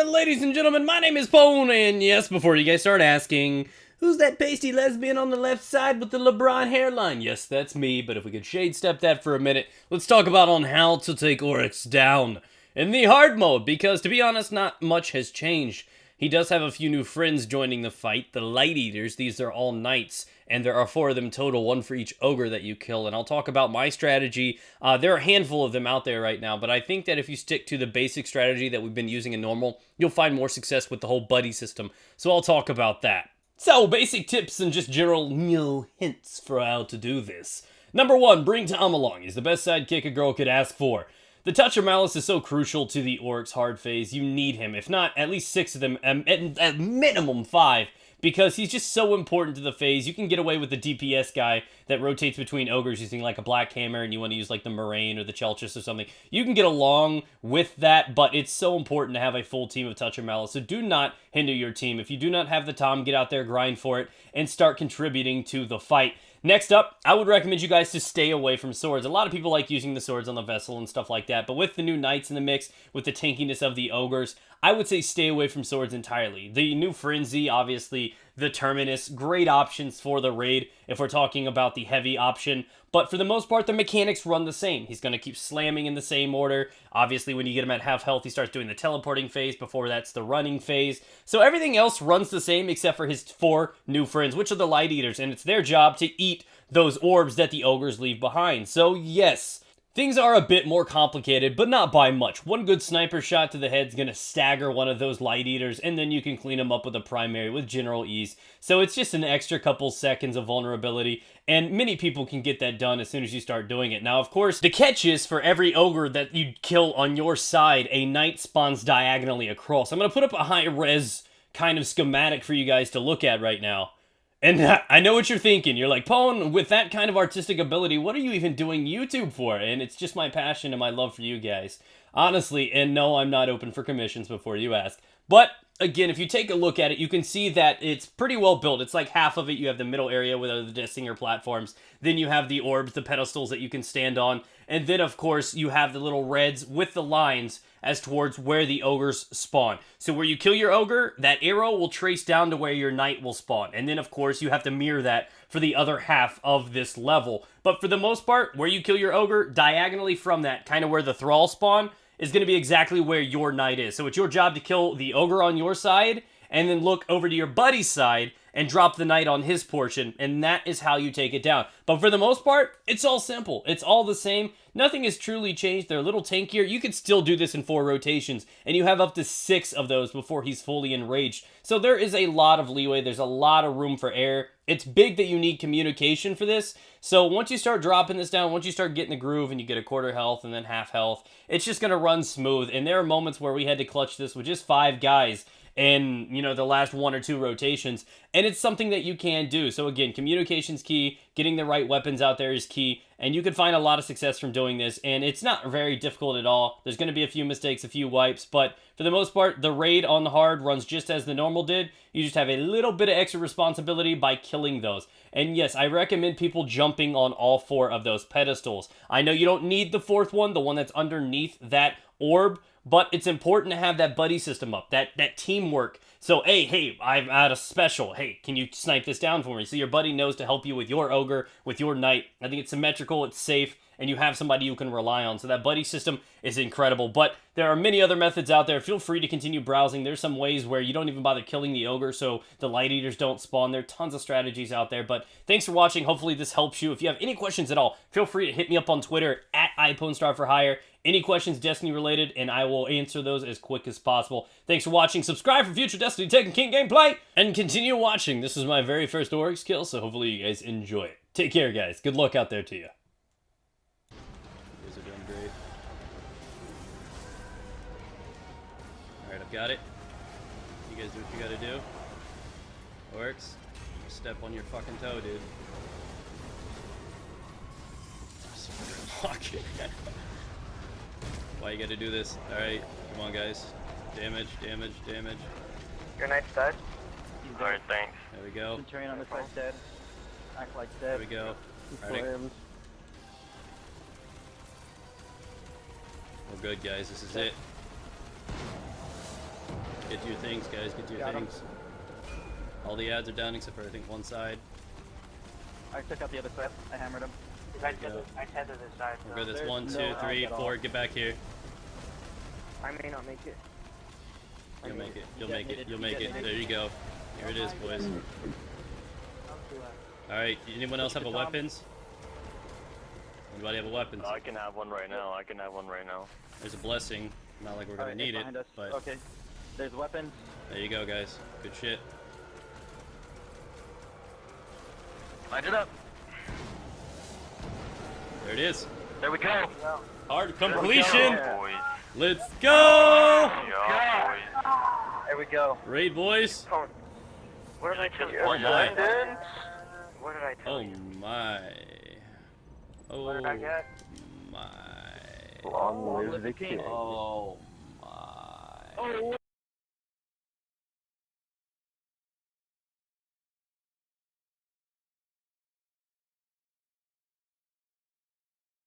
Ladies and gentlemen, my name is Pone, and yes, before you guys start asking, who's that pasty lesbian on the left side with the LeBron hairline? Yes, that's me, but if we could shade step that for a minute, let's talk about on how to take Oryx down in the hard mode, because to be honest, not much has changed. He does have a few new friends joining the fight, the Light Eaters. These are all knights, and there are 4 of them total, 1 for each ogre that you kill, and I'll talk about my strategy. There are a handful of them out there right now, but I think that if you stick to the basic strategy that we've been using in normal, you'll find more success with the whole buddy system, so I'll talk about that. So, basic tips and just general, hints for how to do this. Number 1, bring Tom along. He's the best sidekick a girl could ask for. The Touch of Malice is so crucial to the Oryx hard phase. You need him. If not, at least 6 of them, at minimum 5, because he's just so important to the phase. You can get away with the DPS guy that rotates between ogres using like a Black Hammer, and you want to use like the Moraine or the Chelchis or something. You can get along with that, but it's so important to have a full team of Touch of Malice. So do not hinder your team. If you do not have the Tom, get out there, grind for it, and start contributing to the fight. Next up, I would recommend you guys to stay away from swords. A lot of people like using the swords on the vessel and stuff like that, but with the new knights in the mix, with the tankiness of the ogres, I would say stay away from swords entirely. The new Frenzy, obviously, the Terminus, great options for the raid if we're talking about the heavy option, but for the most part, the mechanics run the same. He's going to keep slamming in the same order. Obviously, when you get him at half health, he starts doing the teleporting phase. Before that's the running phase. So everything else runs the same except for his 4 new friends, which are the Light Eaters, and it's their job to eat those orbs that the ogres leave behind. So yes, things are a bit more complicated, but not by much. One good sniper shot to the head's gonna stagger one of those Light Eaters, and then you can clean them up with a primary with general ease. So it's just an extra couple seconds of vulnerability, and many people can get that done as soon as you start doing it. Now, of course, the catch is for every ogre that you kill on your side, a knight spawns diagonally across. I'm gonna put up a high-res kind of schematic for you guys to look at right now. And I know what you're thinking. You're like, Pone, with that kind of artistic ability, what are you even doing YouTube for? And it's just my passion and my love for you guys. Honestly, and no, I'm not open for commissions before you ask. But, again, if you take a look at it, you can see that it's pretty well built. It's like half of it. You have the middle area with the Destinger platforms. Then you have the orbs, the pedestals that you can stand on. And then, of course, you have the little reds with the lines as towards where the ogres spawn. So where you kill your ogre, that arrow will trace down to where your knight will spawn. And then, of course, you have to mirror that for the other half of this level. But for the most part, where you kill your ogre, diagonally from that, kind of where the thrall spawn, is going to be exactly where your knight is. So it's your job to kill the ogre on your side, and then look over to your buddy's side and drop the knight on his portion, and that is how you take it down. But for the most part, it's all simple. It's all the same. Nothing has truly changed. They're a little tankier. You could still do this in 4 rotations, and you have up to 6 of those before he's fully enraged. So there is a lot of leeway. There's a lot of room for error. It's big that you need communication for this. So once you start dropping this down, once you start getting the groove and you get a quarter health and then half health, it's just going to run smooth. And there are moments where we had to clutch this with just 5 guys in, the last 1 or 2 rotations, and it's something that you can do. So again, communication's key, getting the right weapons out there is key, and you can find a lot of success from doing this, and it's not very difficult at all. There's going to be a few mistakes, a few wipes, but for the most part, the raid on the hard runs just as the normal did. You just have a little bit of extra responsibility by killing those. And yes, I recommend people jumping on all 4 of those pedestals. I know you don't need the 4th one, the one that's underneath that orb, but it's important to have that buddy system up, that teamwork. So, hey, I'm at a special. Hey, can you snipe this down for me? So your buddy knows to help you with your ogre, with your knight. I think it's symmetrical, it's safe, and you have somebody you can rely on. So that buddy system is incredible. But there are many other methods out there. Feel free to continue browsing. There's some ways where you don't even bother killing the ogre, so the Light Eaters don't spawn. There are tons of strategies out there. But thanks for watching. Hopefully this helps you. If you have any questions at all, feel free to hit me up on Twitter at iPoneStar4Hire. Any questions Destiny related, and I will answer those as quick as possible. Thanks for watching. Subscribe for future Destiny Taken King gameplay, and continue watching. This is my very first Oryx kill, so hopefully you guys enjoy it. Take care, guys. Good luck out there to you. You guys are doing great. Alright, I've got it. You guys do what you gotta do. Oryx, step on your fucking toe, dude. Fuck. Why you gotta do this? Alright, come on guys. Damage. Your knight's dead. Alright, thanks. There we go. Centurion on the side's dead. Act like dead. There we go. Alright. We're good guys, this is it. Get to your things, guys. Get to your things. All the ads are down except for I think one side. I took out the other side. I hammered him. I tethered this side. We're good. That's 1, 2, 3, 4. Get back here. I may not make it. You'll make it. You'll make it. You'll make it. There you go. Here it is, boys. Alright, anyone else have a weapons? Anybody have a weapons? I can have one right now. There's a blessing. Not like we're gonna need it, but okay. There's weapons. There you go, guys. Good shit. Light it up. There it is. There we go. Hard completion. Let's go. Yeah, There we go. Raid, boys. What did I tell you? Oh my. What did I tell you? Oh my. Oh What did I get? my. Long live the king. Oh my. Oh.